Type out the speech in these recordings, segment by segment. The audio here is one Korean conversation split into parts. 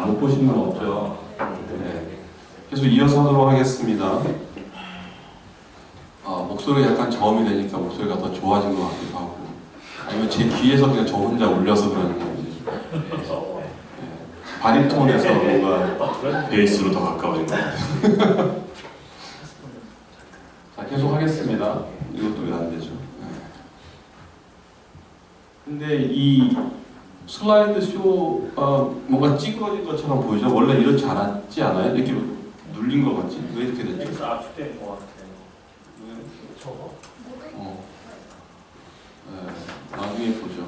못 보시는 건 없죠. 네. 계속 이어서 하도록 하겠습니다. 목소리가 약간 저음이 되니까 목소리가 더 좋아진 것 같기도 하고, 아니면 제 귀에서 그냥 저 혼자 울려서 그러는 건지. 바리톤에서 뭔가 베이스로 더 가까워진 것 같아요. 자, 계속 하겠습니다. 이것도 왜 안 되죠? 근데 이 슬라이드 쇼가 뭔가 찌그러진 것처럼 보이죠? 원래 이렇지 않았지 않아요? 이렇게 눌린 것 같지? 왜 이렇게 됐죠? 압축된 것 같아요. 나중에 보죠.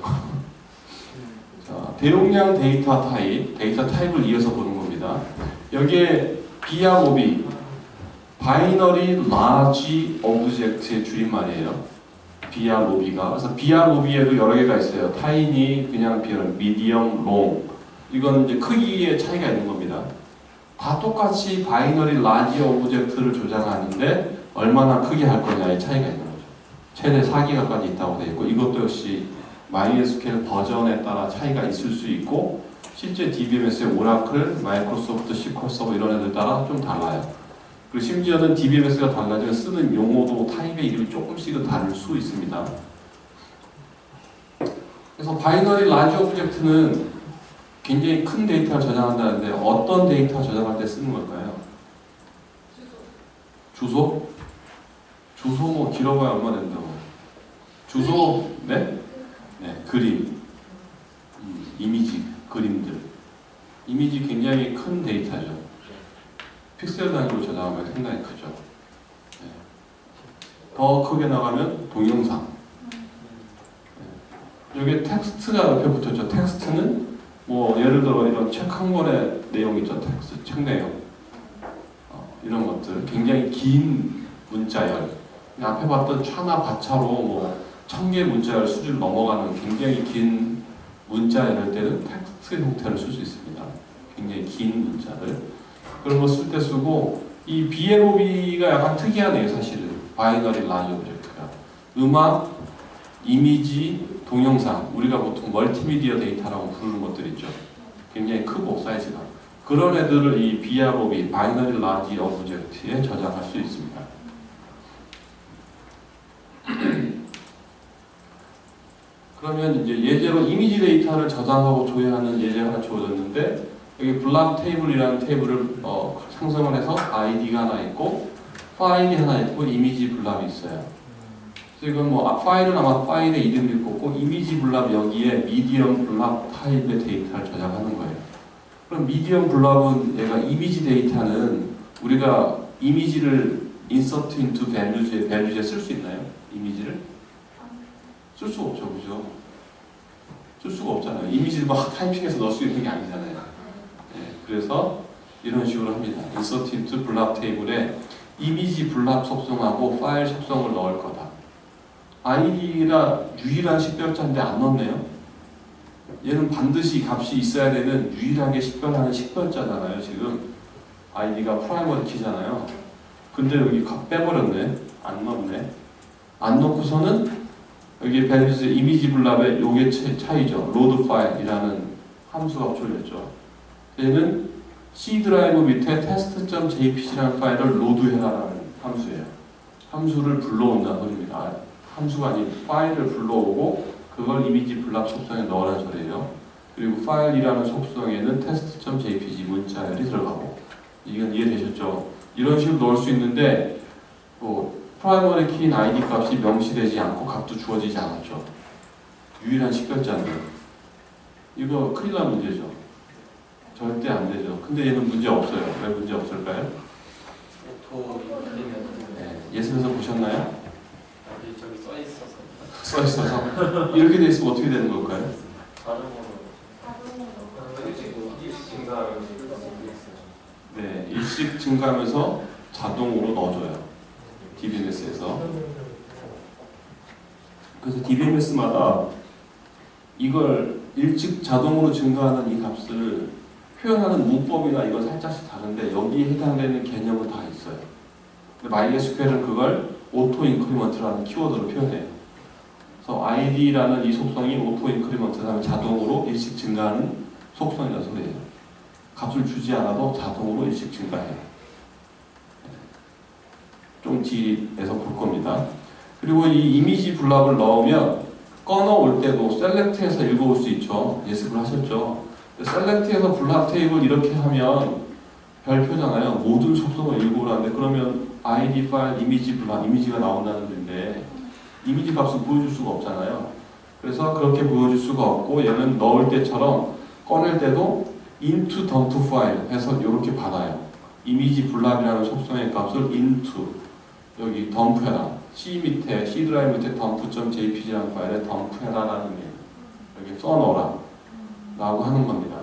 자, 대용량 데이터 타입을 이어서 보는 겁니다. 여기에 BROB, 바이너리 라지 오브젝트의 줄임말이에요. BROB가. 그래서 BROB에도 여러 개가 있어요. 타이니, 그냥 미디엄, 롱. 이건 이제 크기의 차이가 있는 겁니다. 다 똑같이 바이너리 라지 오브젝트를 조작하는데 얼마나 크게 할 거냐의 차이가 있는 거죠. 최대 4기가까지 있다고 되어 있고, 이것도 역시 MySQL 버전에 따라 차이가 있을 수 있고, 실제 DBMS의 오라클, 마이크로소프트, SQL 서버 이런 애들 따라 좀 달라요. 그리고 심지어는 DBMS가 달라지면 쓰는 용어도 타입의 이름이 조금씩은 다를 수 있습니다. 그래서 바이너리 라지 오브젝트는 굉장히 큰 데이터를 저장한다는데 어떤 데이터 저장할 때 쓰는 걸까요? 주소? 주소 뭐 길어봐야 얼마 된다고. 주소, 네? 네, 그림, 이미지, 그림들. 이미지 굉장히 큰 데이터죠. 픽셀 단위로 저장하면 상당히 크죠. 네. 더 크게 나가면 동영상. 네. 여기 텍스트가 옆에 붙었죠. 텍스트는 뭐 예를 들어 이런 책 한 권의 내용 있죠. 텍스트, 책 내용. 이런 것들. 굉장히 긴 문자열. 앞에 봤던 차나 바차로 뭐 1000개 문자열 수준을 넘어가는 굉장히 긴 문자열일 때는 텍스트 형태를 쓸 수 있습니다. 굉장히 긴 문자를. 그런 거 쓸 때 쓰고, 이 BLOB가 약간 특이하네요, 사실은. 바이너리 라지 오브젝트가. 음악, 이미지, 동영상, 우리가 보통 멀티미디어 데이터라고 부르는 것들 있죠. 굉장히 크고, 사이즈가. 그런 애들을 이 BROB, 바이너리 라지 오브젝트에 저장할 수 있습니다. 그러면 이제 예제로 이미지 데이터를 저장하고 조회하는 예제가 하나 주어졌는데, 여기 블락 테이블이라는 테이블을 생성을 해서 아이디가 하나 있고 파일이 하나 있고 이미지 블랍이 있어요. 지금 뭐 파일은 아마 파일의 이름일 거고 이미지 블랍 여기에 미디엄 블랍 타입의 데이터를 저장하는 거예요. 그럼 미디엄 블랍은 얘가 이미지 데이터는 우리가 이미지를 insert into value에 쓸 수 있나요? 이미지를? 쓸 수가 없죠, 그죠? 쓸 수가 없잖아요. 이미지를 막 타이핑해서 넣을 수 있는 게 아니잖아요. 그래서 이런 식으로 합니다. insert into 블랍 테이블에 이미지 블랍 속성하고 파일 속성을 넣을 거다. id가 유일한 식별자인데 안 넣네요. 얘는 반드시 값이 있어야 되는 유일하게 식별하는 식별자잖아요. 지금 id가 프라이머리 키잖아요. 근데 여기 값 빼버렸네. 안 넣네. 안 넣고서는 여기 values 이미지 블랍의 요게 차이죠. load file이라는 함수가 출렸죠. 얘는 C 드라이브 밑에 test.jpg라는 파일을 로드해라라는 함수예요. 함수를 불러온다는 소리입니다. 함수가 아닌 파일을 불러오고 그걸 이미지 블랍 속성에 넣으라는 소리예요. 그리고 파일이라는 속성에는 test.jpg 문자열이 들어가고, 이건 이해되셨죠? 이런 식으로 넣을 수 있는데 프라이머리 키인 id 값이 명시되지 않고 값도 주어지지 않았죠. 유일한 식별자인데 이거 큰일 난 문제죠. 절대 안 되죠. 근데 얘는 문제 없어요. 왜 문제 없을까요? 네, 예습에서 보셨나요? 저기 써 있어서. 써 있어서. 이렇게 돼 있으면 어떻게 되는 걸까요? 네, 일씩 증가하면서 자동으로 넣어줘요. DBMS에서. 그래서 DBMS마다 이걸 일찍 자동으로 증가하는 이 값을 표현하는 문법이나 이건 살짝씩 다른데 여기에 해당되는 개념은 다 있어요. 근데 MySQL은 그걸 오토 인크리먼트라는 키워드로 표현해요. 그래서 id라는 이 속성이 오토 인크리먼트 하면 자동으로 일씩 증가하는 속성이라는 소리예요. 값을 주지 않아도 자동으로 일씩 증가해요. 좀 뒤에서 볼 겁니다. 그리고 이 이미지 블락을 넣으면 꺼넣을 때도 셀렉트해서 읽어올 수 있죠. 예습을 하셨죠. 셀렉트해서 블락 테이블 이렇게 하면 별표잖아요. 모든 속성을 읽어오라는데 그러면 id 파일 이미지 블락 이미지가 나온다는 건데 이미지 값을 보여줄 수가 없잖아요. 그래서 그렇게 보여줄 수가 없고 얘는 넣을 때처럼 꺼낼 때도 into dump file 해서 이렇게 받아요. 이미지 블락이라는 속성의 값을 into 여기 덤프해라. C 밑에 C 드라이브 밑에 dump.jpg라는 파일에 덤프해라라는 의미 여기 써넣어라 라고 하는 겁니다.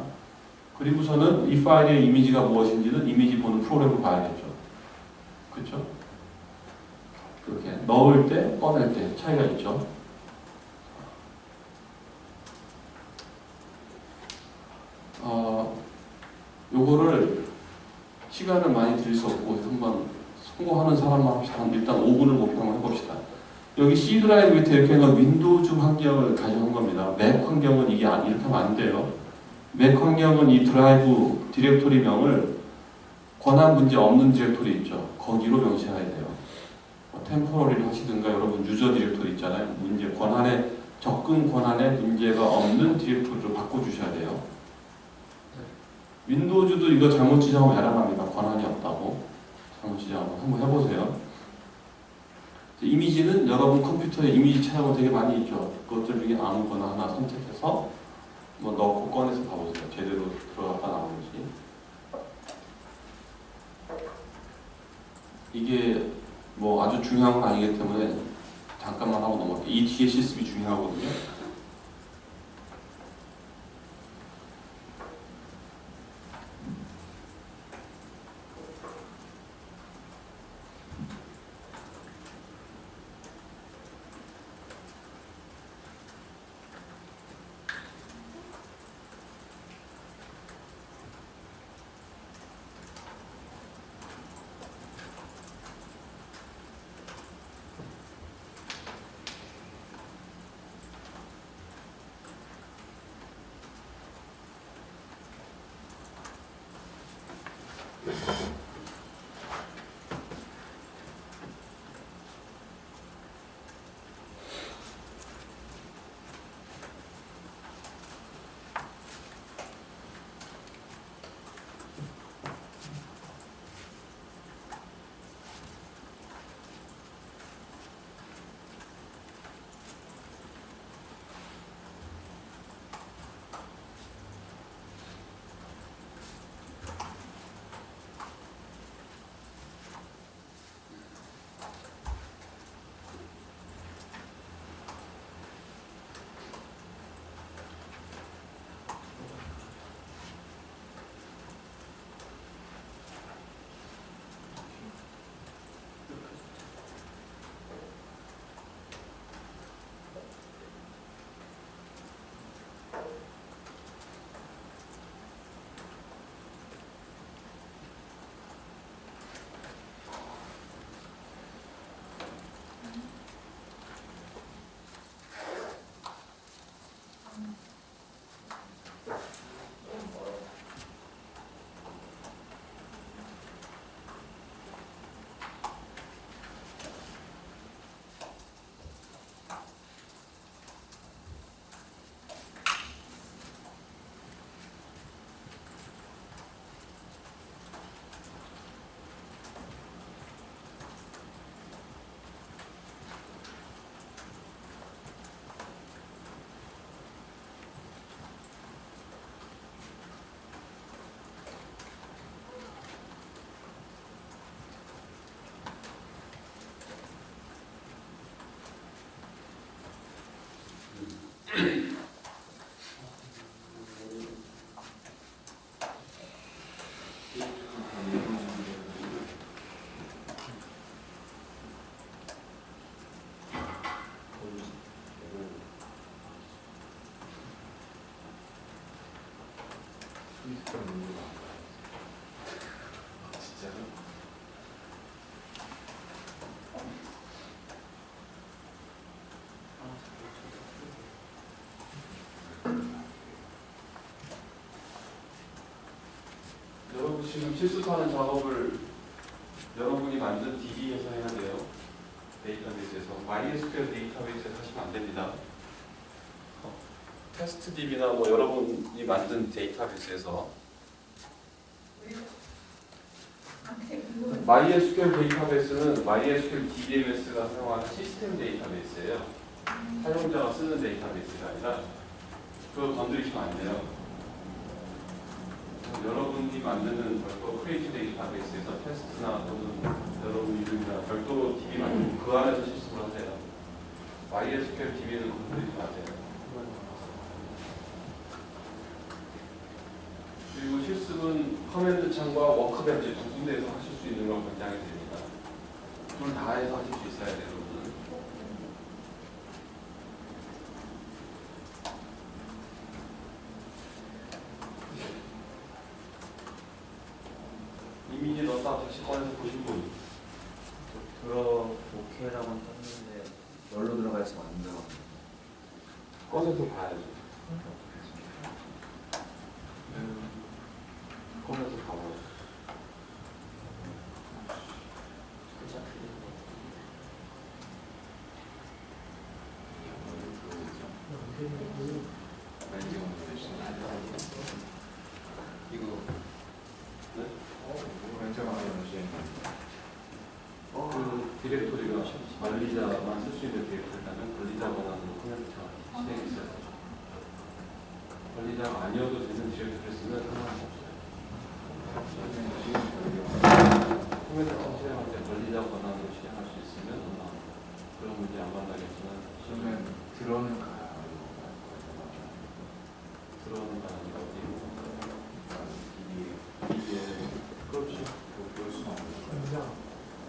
그리고서는 이 파일의 이미지가 무엇인지는 이미지 보는 프로그램을 봐야겠죠. 그렇죠? 그렇게 넣을 때, 꺼낼 때 차이가 있죠. 요거를 시간을 많이 들일 수 없고 한번 성공하는 사람만 합시다. 일단 5분을 목표로 해봅시다. 여기 C 드라이브 밑에 이렇게 해서 윈도우즈 환경을 가져온 겁니다. 맥 환경은 이게 이렇게 하면 안 돼요. 맥 환경은 이 드라이브 디렉토리 명을 권한 문제 없는 디렉토리 있죠. 거기로 명시해야 돼요. 템포러리를 하시든가 여러분 유저 디렉토리 있잖아요. 문제 권한에 접근 권한에 문제가 없는 디렉토리로 바꿔주셔야 돼요. 윈도우즈도 이거 잘못 지정하면 에러납니다. 권한이 없다고. 잘못 지정하면 한번 해보세요. 이미지는 여러분 컴퓨터에 이미지 찾아보면 되게 많이 있죠. 그것들 중에 아무거나 하나 선택해서 뭐 넣고 꺼내서 봐보세요. 제대로 들어갔다 나오는지. 이게 뭐 아주 중요한 건 아니기 때문에 잠깐만 하고 넘어갈게요. 이 뒤에 실습이 중요하거든요. 여러분 지금 실습하는 작업을 여러분이 만든 DB에서 해야 돼요. 데이터베이스에서. MySQL 데이터베이스에서 하시면 안 됩니다. 테스트 DB나 뭐 여러분이 만든 데이터베이스에서 MySQL 데이터베이스는 MySQL DBMS가 사용하는 시스템 데이터베이스예요. 사용자가 쓰는 데이터베이스가 아니라 그거 건드리시면 안 돼요. 여러분이 만드는 별도 크리에이트 데이터베이스에서 테스트나 또는 여러분 이름이나 별도로 DB 만들고 그 안에서 실습을 하세요. MySQL DB는 건드리지 마세요. 그리고 실습은 커맨드 창과 워크벤치 두 군데에서 하실 수 있는 걸 권장해 드립니다. 둘 다 해서 하실 수 있어야 돼요, 여러분은. 이미지 넣었다 다시 꺼내서 보신 분? 들어 오케이라고는 떴는데 열로 들어가 있으면 안 들어가. 꺼내서 봐야죠. 꺼내서 봐봐요. 살짝 틀린 거. 이거 네? 그 디렉토리가 관리자만 쓸 수 있는 디렉토리라면 관리자 권한으로 커넥트가 실행했어요. 관리자가 아니어도 되는 디렉토리를 쓰면 상관없어요. 커넥터 실행할 때 관리자 권한으로 실행할 수 있으면 그런 문제 안 만나겠지만 그러면 들어는 가요. 들어오는 건 아니라 어디 이게 이게 그렇죠. 볼 수는 없는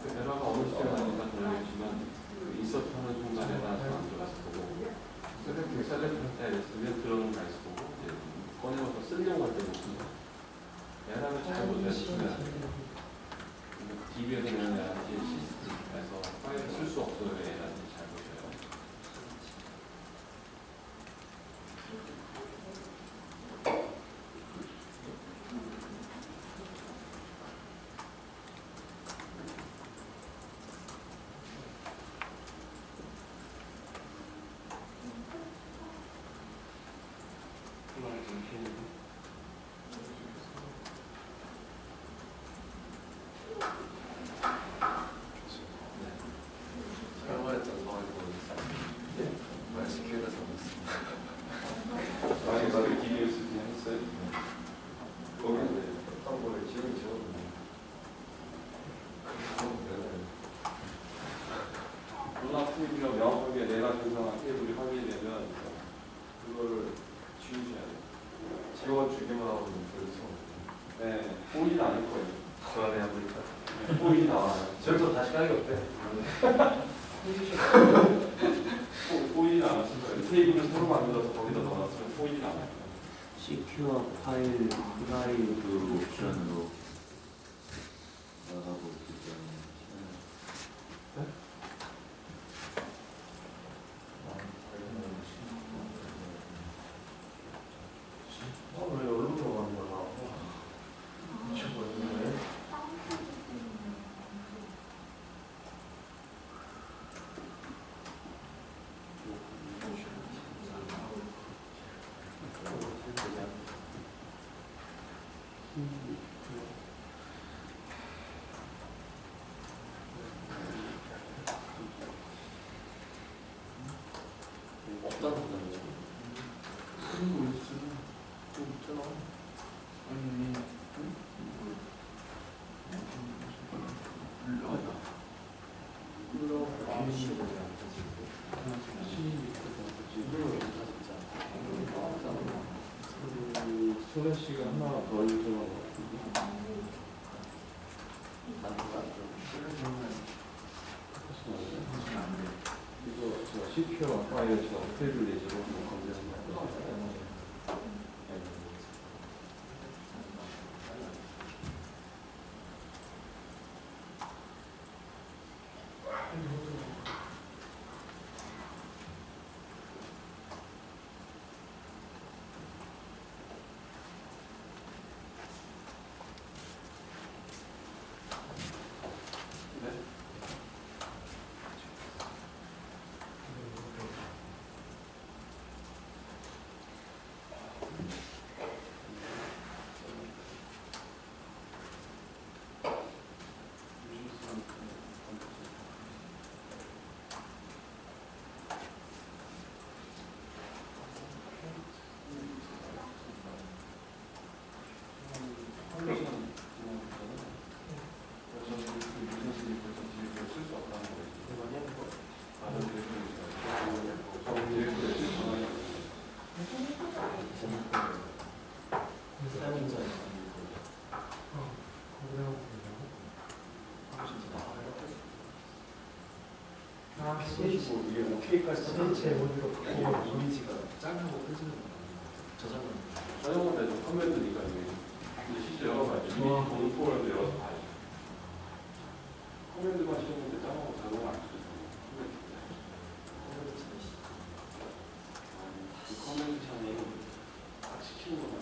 그 에러가 어느 시점에 나니까 모르겠지만 그 인서트 하는 순간에 따라서 안 들어갔을 거고 셀렉트 할 때 쓰면 들어오는 가 있을 거고 이제 꺼내서 쓰려고 할 때는 쓰죠. 에러를 잘 못했으면 DB에서는 에러지 시스템에서 파일을 쓸 수 없어요. 에러지 잘 보셔요. 설거했던 상황이 보였어요. MySQL에서 봤습니다. 많이 다들 DB에서 그냥 했어요. 거기는 어떤 거를 지금 지웠는데. 문화 테이블이가 명확하게 내가 생성한 테이블이 확인되면 그거를 지우셔야 돼요. 지워주기만 하고 그래서 네, 보이진 않을 거예요. 그만해야 되니까. 보이진 나와요. 저기서 다시 까기 어때? 보이진 않았을 거예요. 테이블을 새로 만들어서 거기다 넣어놨으면 보이진 않아요. 시큐어 파일 프라이브 옵션으로 나가고 있기 때문에 왜 열로 들어가는 거야? 미쳐버리네. 없다는 거잖아요. 좀 있잖아. 소라 씨가 하나 더 요청하고 이거 저 시큐어 파일 저 테이블 내시고 검색한 거. 이게 OK까지 CH의 모드로 바꾸면 이미지가 짱하고 끄지는 저녁은 되죠. 커맨드니까 이게. 근데 실제 열어봐야죠. 이미 보는 프로그램도 열어서 봐야죠. 커맨드만 씌웠는데 짱하고 자동을 안 쓰죠. 이 커맨드 창이 딱 시키는 거만.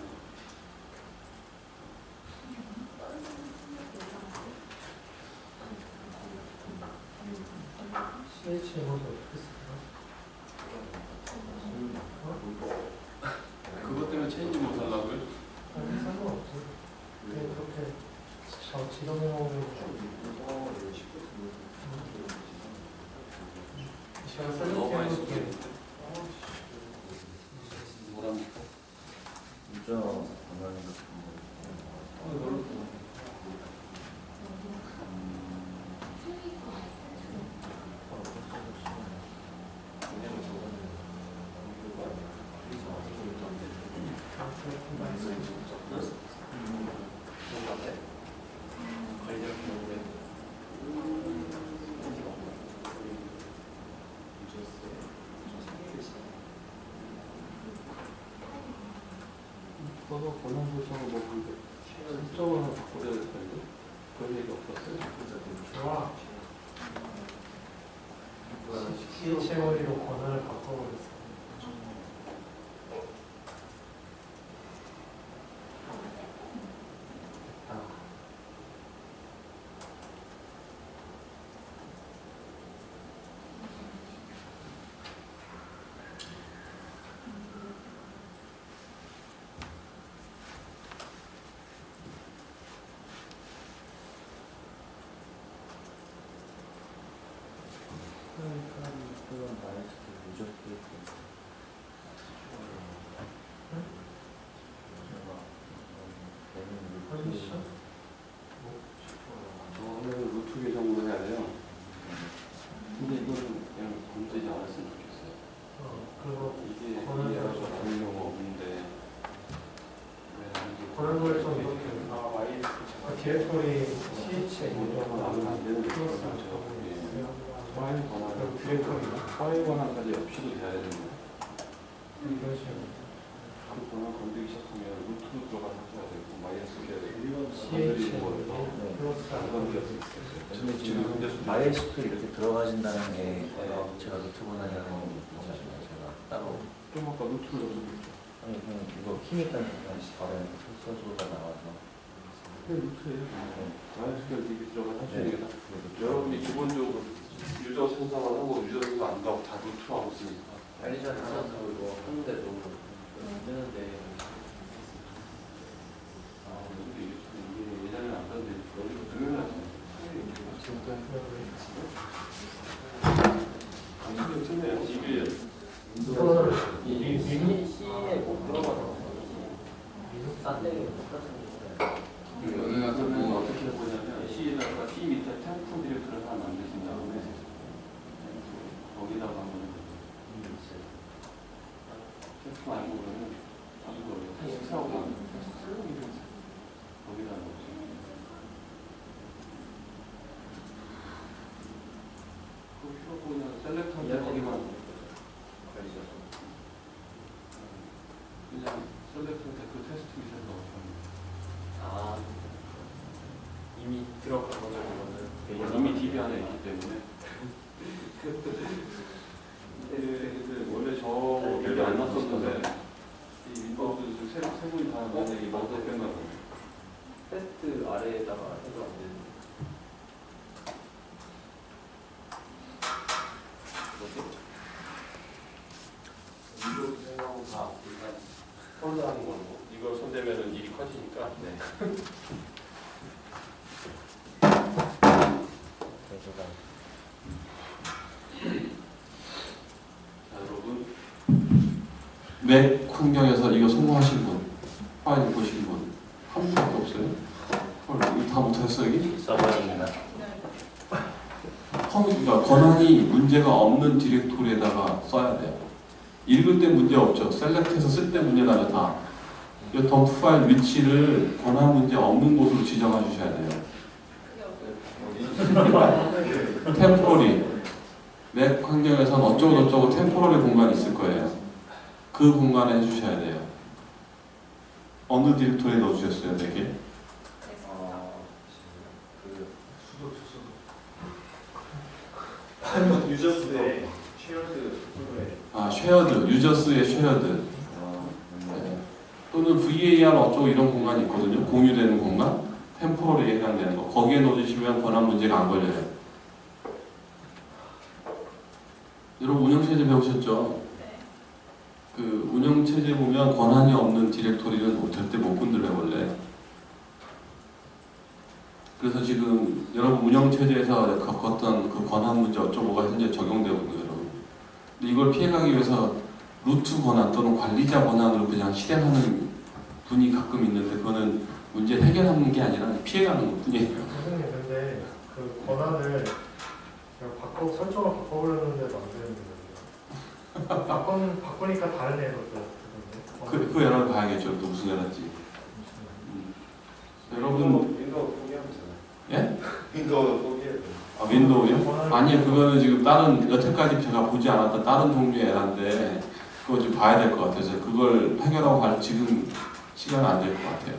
CH의 모드 어떻게 쓰나? 그것 때문에 체인지 못 하려고요? 아니 상관없어. 그냥 그렇게 지정해 놓으면 제가 너무 많이 셀렉트해놓을게. 쓰겠는데. 뭐랍니까? 유저 권한 같은 거. 너도 권한 설정을 뭐 설정을 하나 바꿔야 될 텐데 그런 얘기 없었어요? 좋아. CH의 모드로 권한을 바꿔버렸어. 저는 루트 계정으로 해야 돼요. 근데 이거는 그냥 건드리지 않았으면 좋겠어요. 그리고 이게 권한 이해가 설정. 다른 경우가 없는데 왜 하는지 권한 설정 이렇게 디렉토리 CH의 모드로 나는 안 되는 게 플러스 있어요. 있어요. 파일 권한 파일 권한까지 없이도 돼야 되는 거예요. 이런 식으로 그 권한 건드리기 시작하면 루트로 들어가서 해야 되고 마이너스 해야 되고 CH의 건드리는 모드 거에서 플러스 안 건드릴 수 있어요. 근데 지금 MySQL 이렇게 들어가진다는 게 제가 노트 권한이라는 거 제가 따로 좀 아까 루트로 접속했죠. 아니 그냥 이거 키니까 그냥 바로 소스가 나와서 그게 루트예요. 마이너스 DB 들어가서 할 수 있는 게 다. 그래도 여러분이 기본적으로 유저 생성을 하고 유저 생성 안 하고 다 루트로 하고 있으니까. 관리자 생각으로 하는데도 안 되는데 근데 이게 예전에는 안 되는데 여기서 두명을 하시네. 당신이 틀려요. 이게 이거를 미니 C에 못 들어가서 싼데 똑같은 여기가 그러면 어떻게 보냐면 C에다가 C 밑에 템플 디렉터를 하나 만드신 다음에 거기다가 한번 템플 알고 그러면 이거 테스트하고 거기다 넣지. 그 필요 없고 그냥 셀렉터인데 거기만 그냥 셀렉터인데 그 테스트 밑에 넣어주면 아 이미 들어간 거는 이거는 이미 DB 안에 있기 때문에 원래 저 DB 안 났었는데 이 윈도우즈 세 분이 다 넣는데 이 먼저 뺀다 보네. 테스트 아래에다가 해도 안 되는 윈도우즈 생각하고 다 일단 폴더하는 걸로 이거 손대면은 일이 커지니까 자 여러분 맥 환경에서 이거 성공하신 분 파일 보신 분 한 분밖에 없어요? 헐 이거 다 못하셨어 여기? 서버입니다. 그러니까 권한이 문제가 없는 디렉토리에다가 써야 돼요. 읽을 때 문제 없죠. 셀렉트해서 쓸 때 문제 나죠 다. 이 덤프 파일 위치를 권한 문제 없는 곳으로 지정해 주셔야 돼요. 템포리 맥 환경에서는 어쩌고저쩌고 템포러리 공간이 있을 거예요. 그 공간에 해주셔야 돼요. 어느 디렉토리에 넣어주셨어요, 맥에? 유저스의 쉐어드 프로그램. 아, 쉐어드, 유저스의 쉐어드. 네. 또는 VAR 어쩌고 이런 공간이 있거든요. 공유되는 공간, 템포러리에 해당되는 거. 거기에 넣어주시면 권한 문제가 안 걸려요. 여러분 운영체제 배우셨죠? 그 운영체제 보면 권한이 없는 디렉토리는 절대 못 건드려요, 원래. 그래서 지금 여러분 운영체제에서 겪었던 그 권한 문제 어쩌고가 현재 적용되고 있는 거예요. 근데 이걸 피해가기 위해서 루트 권한 또는 관리자 권한으로 그냥 실행하는 분이 가끔 있는데 그거는 문제 해결하는 게 아니라 피해가는 것 뿐이에요. 선생님 근데 그 권한을 제가 설정을 바꿔보려는데도 안 되는데 바꾸니까 다른 에러도 뜨던데. 그 에러를 봐야겠죠. 또 무슨 에러인지. 여러분 윈도우 포기하면 되잖아요. 예? 윈도우 포기해야 돼. 아, 윈도우요? 아니요, 그거는 지금 다른 여태까지 제가 보지 않았던 다른 종류의 에러인데 그거 좀 봐야 될 것 같아서 그걸 해결하고 갈 지금 시간은 안 될 것 같아요.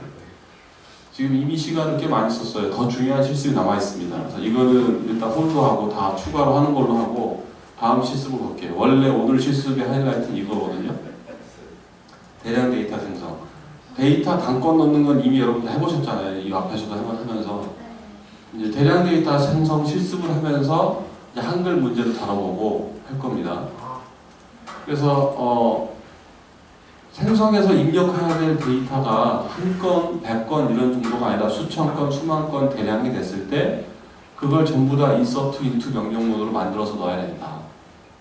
지금 이미 시간을 꽤 많이 썼어요. 더 중요한 실습이 남아 있습니다. 그래서 이거는 일단 홀드하고 다 추가로 하는 걸로 하고 다음 실습을 볼게요. 원래 오늘 실습의 하이라이트는 이거거든요. 대량 데이터 생성. 데이터 단건 넣는 건 이미 여러분들 해보셨잖아요. 이 앞에서도 하면서 이제 대량 데이터 생성 실습을 하면서 이제 한글 문제도 다뤄보고 할 겁니다. 그래서 생성해서 입력해야 될 데이터가 한 건, 100건 이런 정도가 아니라 수천 건, 수만 건 대량이 됐을 때 그걸 전부 다 insert into 명령문으로 만들어서 넣어야 된다.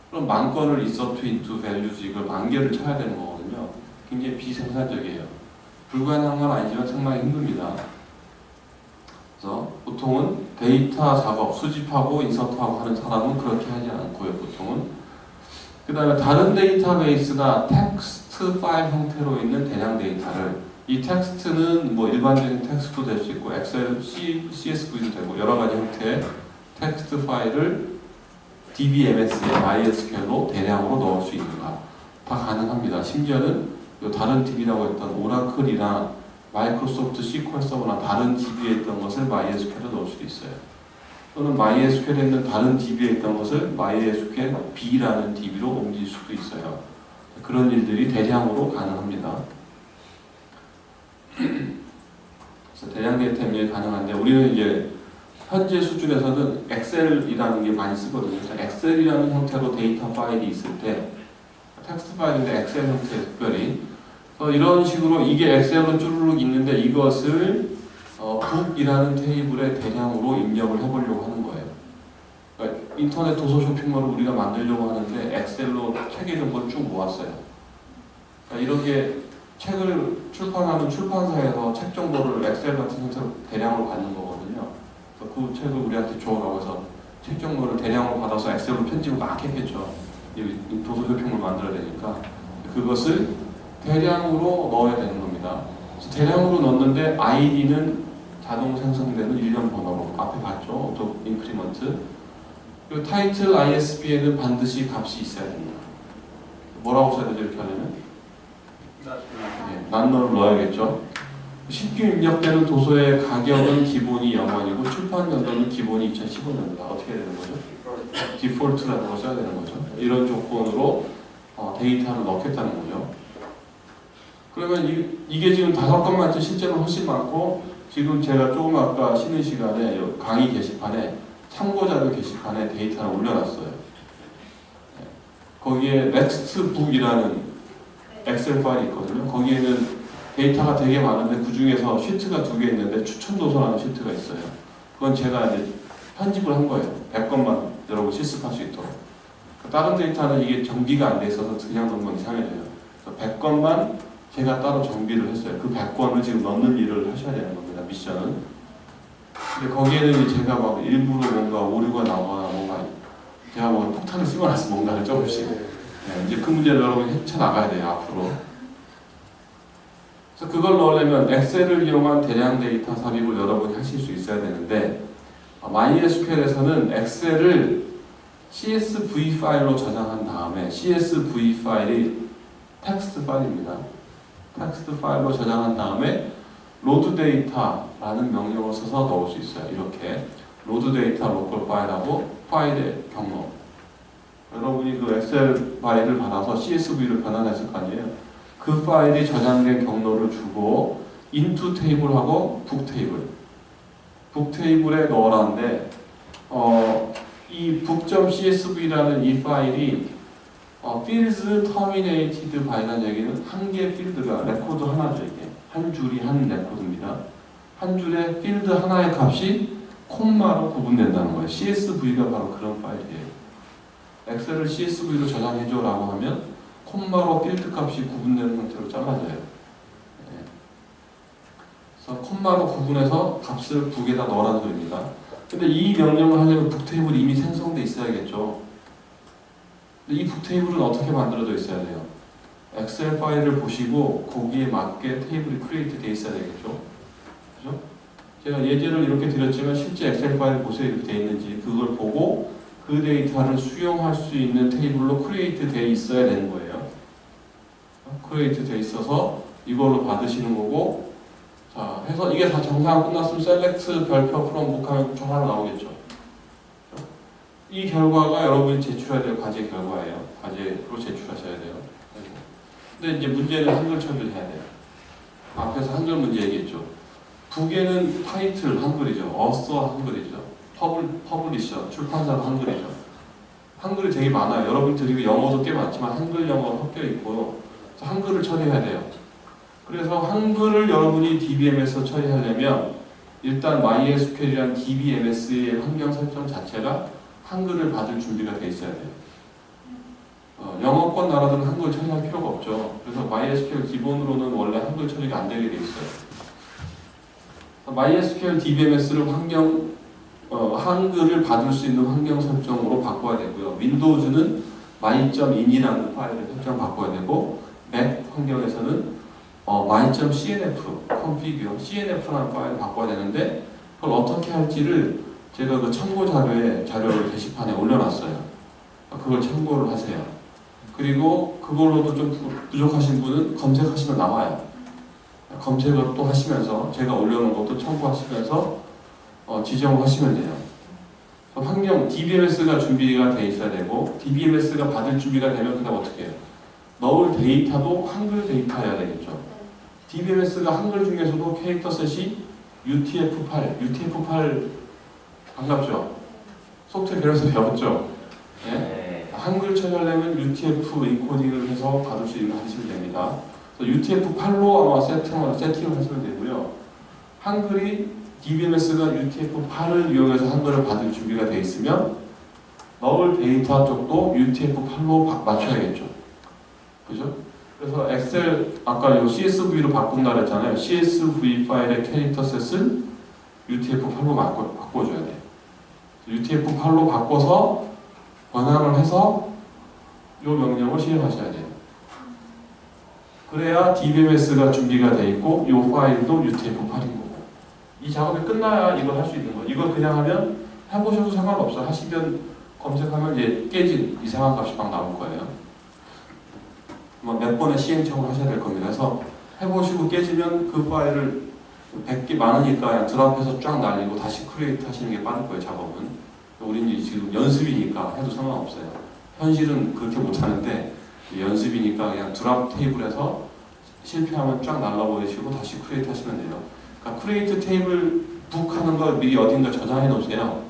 그럼 만 건을 insert into values 이걸 만 개를 쳐야 되는 거거든요. 굉장히 비생산적이에요. 불가능한 건 아니지만 상당히 힘듭니다. 그래서 보통은 데이터 작업, 수집하고 인서트하고 하는 사람은 그렇게 하지 않고요. 보통은 그 다음에 다른 데이터베이스가 텍스트 파일 형태로 있는 대량 데이터를 이 텍스트는 뭐 일반적인 텍스트도 될 수 있고 엑셀, CSV도 되고 여러 가지 형태의 텍스트 파일을 DBMS에 MySQL로 대량으로 넣을 수 있는가 다 가능합니다. 심지어는 다른 DB라고 했던 오라클이나 마이크로소프트 SQL 서버나 다른 DB에 있던 것을 MySQL에 넣을 수도 있어요. 또는 MySQL에 있는 다른 DB에 있던 것을 MySQL B라는 DB로 옮길 수도 있어요. 그런 일들이 대량으로 가능합니다. 그래서 대량 데이터 입력이 가능한데 우리는 이제 현재 수준에서는 엑셀이라는 게 많이 쓰거든요. 그래서 엑셀이라는 형태로 데이터 파일이 있을 때 텍스트 파일인데 엑셀 형태 특별히 이런 식으로 이게 엑셀로 쭈루룩 있는데 이것을 북이라는 테이블에 대량으로 입력을 해보려고 하는 거예요. 그러니까 인터넷 도서 쇼핑몰을 우리가 만들려고 하는데 엑셀로 책 이런 걸 쭉 모았어요. 그러니까 이렇게 책을 출판하는 출판사에서 책 정보를 엑셀 같은 형태로 대량으로 받는 거거든요. 그래서 그 책을 우리한테 줘라고 해서 책 정보를 대량으로 받아서 엑셀로 편집을 막 했겠죠. 도서 쇼핑몰을 만들어야 되니까 그것을 대량으로 넣어야 되는 겁니다. 그래서 대량으로 넣는데 아이디는 자동 생성되는 일련 번호로 앞에 봤죠? 오토 인크리먼트. 그리고 타이틀 ISB에는 반드시 값이 있어야 됩니다. 뭐라고 써야 되죠? 이렇게 하려면? 난너를 넣어야겠죠. 신규 입력되는 도서의 가격은 기본이 0원이고 출판 연도는 기본이 2015년입니다. 어떻게 해야 되는 거죠? 디폴트라는 걸 써야 되는 거죠. 이런 조건으로 데이터를 넣겠다는 거죠. 그러면 이게 지금 5건만 실제로 훨씬 많고 지금 제가 조금 아까 쉬는 시간에 강의 게시판에 참고자료 게시판에 데이터를 올려놨어요. 거기에 넥스트북이라는 엑셀 파일이 있거든요. 거기에는 데이터가 되게 많은데 그 중에서 시트가 2개 있는데 추천 도서라는 시트가 있어요. 그건 제가 이제 편집을 한 거예요. 100건만 여러분 실습할 수 있도록. 다른 데이터는 이게 정비가 안 돼 있어서 그냥 넣으면 이상해져요. 그래서 100건만 제가 따로 정비를 했어요. 그 100건을 지금 넣는 일을 하셔야 되는 겁니다. 미션은. 근데 거기에는 제가 막 일부러 뭔가 오류가 나거나 뭔가 제가 뭐 폭탄을 씹어놨어 뭔가를 조금씩. 네, 이제 그 문제를 여러분이 헤쳐나가야 돼요. 앞으로. 그래서 그걸 넣으려면 엑셀을 이용한 대량 데이터 삽입을 여러분이 하실 수 있어야 되는데 MySQL에서는 엑셀을 CSV 파일로 저장한 다음에 CSV 파일이 텍스트 파일입니다. 텍스트 파일로 저장한 다음에 로드 데이터라는 명령을 써서 넣을 수 있어요. 이렇게 로드 데이터 로컬 파일하고 파일의 경로. 여러분이 그 엑셀 파일을 받아서 CSV로 변환했을 거 아니에요. 그 파일이 저장된 경로를 주고 into 테이블하고 북 테이블. 북 테이블에 넣으라는데 이 book.csv라는 이 파일이 fields terminated by라는 얘기는 한 개의 필드가 레코드 하나죠. 이게 한 줄이 한 레코드입니다. 한 줄에 필드 하나의 값이 콤마로 구분된다는 거예요. CSV가 바로 그런 파일이에요. 엑셀을 CSV로 저장해줘 라고 하면 콤마로 필드 값이 구분되는 형태로 잘라져요. 네. 그래서 콤마로 구분해서 값을 북에다 넣으라는 소리입니다. 근데 이 명령을 하려면 북 테이블이 이미 생성돼 있어야겠죠. 근데 이 북 테이블은 어떻게 만들어져 있어야 돼요? 엑셀 파일을 보시고 거기에 맞게 테이블이 크리에이트 돼 있어야 되겠죠. 그죠? 제가 예제를 이렇게 드렸지만 실제 엑셀 파일 보세요. 이렇게 돼 있는지 그걸 보고 그 데이터를 수용할 수 있는 테이블로 크리에이트 돼 있어야 되는 거예요. 크리에이트 돼 있어서 이걸로 받으시는 거고, 자 해서 이게 다 정상 끝났으면 셀렉트 별표 프롬 북 하면 전화로 나오겠죠. 이 결과가 여러분이 제출해야 될 과제 결과예요. 과제로 제출하셔야 돼요. 근데 이제 문제는 한글 처리를 해야 돼요. 앞에서 한글 문제 얘기했죠. 북에는 타이틀 한글이죠. 어서 한글이죠. 퍼블리셔 출판사도 한글이죠. 한글이 되게 많아요. 여러분들이 영어도 꽤 많지만 한글 영어가 섞여 있고요. 한글을 처리해야 돼요. 그래서 한글을 여러분이 DBMS에서 처리하려면 일단 MySQL이란 DBMS의 환경 설정 자체가 한글을 받을 준비가 돼 있어야 돼요. 영어권 나라들은 한글 처리할 필요가 없죠. 그래서 MySQL 기본으로는 원래 한글 처리가 안 되게 돼 있어요. MySQL DBMS를 한글을 받을 수 있는 환경 설정으로 바꿔야 되고요. 윈도우즈는 my.in이라는 파일을 설정 바꿔야 되고, 맥 환경에서는 my.cnf config cnf라는 파일을 바꿔야 되는데, 그걸 어떻게 할지를 제가 그 참고 자료를 게시판에 올려놨어요. 그걸 참고를 하세요. 그리고 그걸로도 좀 부족하신 분은 검색하시면 나와요. 검색을 또 하시면서 제가 올려놓은 것도 참고하시면서 지정을 하시면 돼요. 환경 DBMS가 준비가 돼 있어야 되고, DBMS가 받을 준비가 되면 그다음 어떻게 해요? 넣을 데이터도 한글 데이터여야 되겠죠. DBMS가 한글 중에서도 캐릭터 셋이 UTF-8 반갑죠? 소프트웨어 배워서 배웠죠? 네? 한글 처리하려면 UTF 인코딩을 해서 받을 수 있는 거 하시면 됩니다. UTF-8로 아마 세팅을 하시면 되고요. 한글이 DBMS가 UTF-8을 이용해서 한글을 받을 준비가 되어 있으면 넣을 데이터 쪽도 UTF-8로 맞춰야겠죠. 그죠? 그래서 엑셀 아까 요 CSV로 바꾼다 그랬잖아요. CSV 파일의 캐릭터 셋을 UTF-8로 바꿔줘야 돼요. UTF-8로 바꿔서 번역을 해서 이 명령을 실행하셔야 돼요. 그래야 DBMS가 준비가 되어 있고 이 파일도 UTF-8인 거고, 이 작업이 끝나야 이걸 할 수 있는 거예요. 이걸 그냥 하면 해보셔도 상관없어요. 하시면 검색하면 이제 깨진 이상한 값이 막 나올 거예요. 몇 번의 시행착오를 하셔야 될 겁니다. 그래서 해보시고 깨지면 그 파일을 100개 많으니까 그냥 드랍해서 쫙 날리고 다시 크리에이트 하시는 게 빠를 거예요. 작업은. 우리는 지금 연습이니까 해도 상관없어요. 현실은 그렇게 못하는데 연습이니까 그냥 드랍 테이블에서 실패하면 쫙 날라버리시고 다시 크리에이트 하시면 돼요. 그러니까 크리에이트 테이블 북 하는 걸 미리 어딘가 저장해 놓으세요.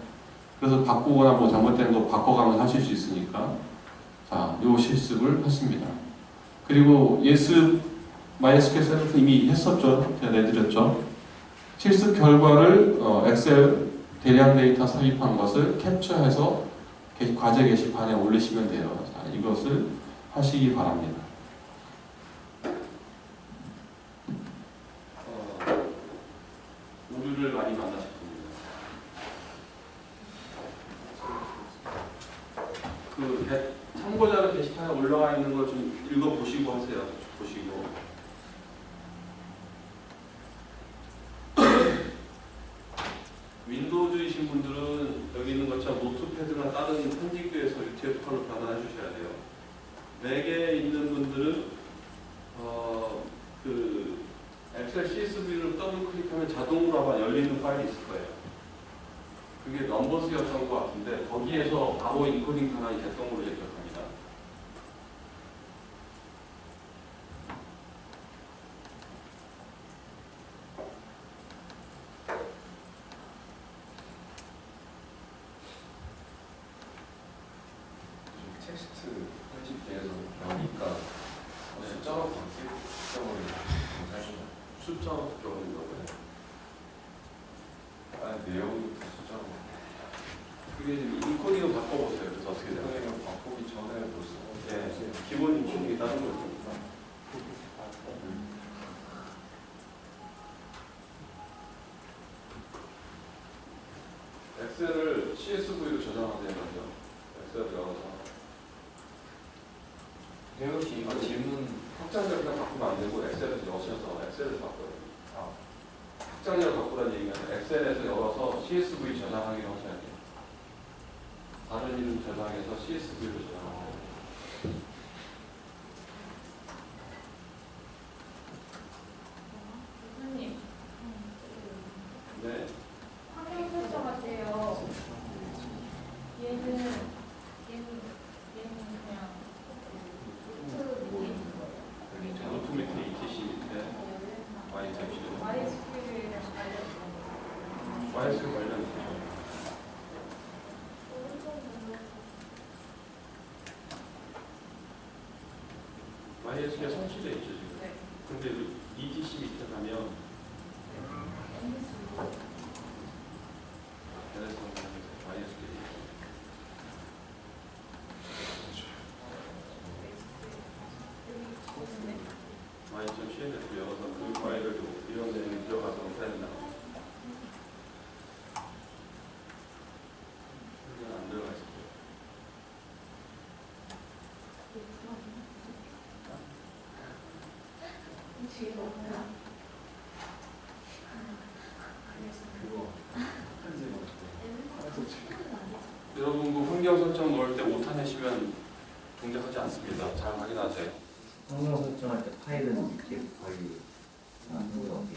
그래서 바꾸거나 뭐 잘못된 거 바꿔가면서 하실 수 있으니까. 자, 요 실습을 하십니다. 그리고 예습 MySQL 셀프 이미 했었죠. 제가 내드렸죠. 실습 결과를 엑셀 대량 데이터 삽입한 것을 캡처해서 과제 게시판에 올리시면 돼요. 자, 이것을 하시기 바랍니다. 오류를 많이 만나실 겁니다. 그 참고자료 게시판에 올라와 있는 걸 좀 읽어보시고 하세요. 보시고. 윈도우즈이신 분들은 여기 있는 것처럼 노트패드나 다른 편집기에 4개 있는 분들은 그 엑셀 CSV를 더블 클릭하면 자동으로 아마 열리는 파일이 있을 거예요. 그게 넘버스였던 것 같은데 거기에서 바로 인코딩 변환이 됐던 걸로 기억합니다. 텍스트 편집돼서 나오니까 숫자로 바뀌고 숫자로 적는 거고요. 아니 내용이 숫자로 그게 지금 인코딩을 바꿔보세요. 그래서 어떻게 돼요? 이거는 바꾸기 전에 벌써 네, 기본 인코딩이 다른 거죠. 엑셀을 CSV로 저장하세요. 먼저 엑셀을 열어서 혹시 이거 질문 확장자를 그냥 바꾸면 안 되고 엑셀에서 여셔서 엑셀을 바꿔요. 확장자를 바꾸라는 얘기는 엑셀에서 열어서 CSV 저장하기로 하셔야 돼요. 다른 이름 저장해서 CSV로 저장하세요. 교수님, 네. 환경 설정하세요. 얘는 그냥 밑에 있는 거예요. 노트 밑에 ETC 밑에 YTC MySQL이랑 YSQL 관련 있죠. MySQL 설치되어 있죠 지금. 네. 근데 ETC 밑에 가면 그래서 MySQL My.cn에서 열어서 그 파일을 이런 내용이 들어가서 파일이 나옵니다. 그냥 안 들어가 있어요. 그거 여러분 그 환경 설정 넣을 때 오타 내시면 동작하지 않습니다. 잘 확인하세요. 환경 설정할 때 파일은 이렇게 거의 한국에 어디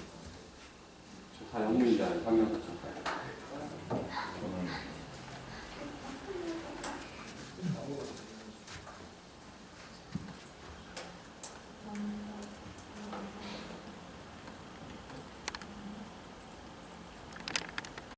다 영문이잖아요. 환경 설정 파일. 저는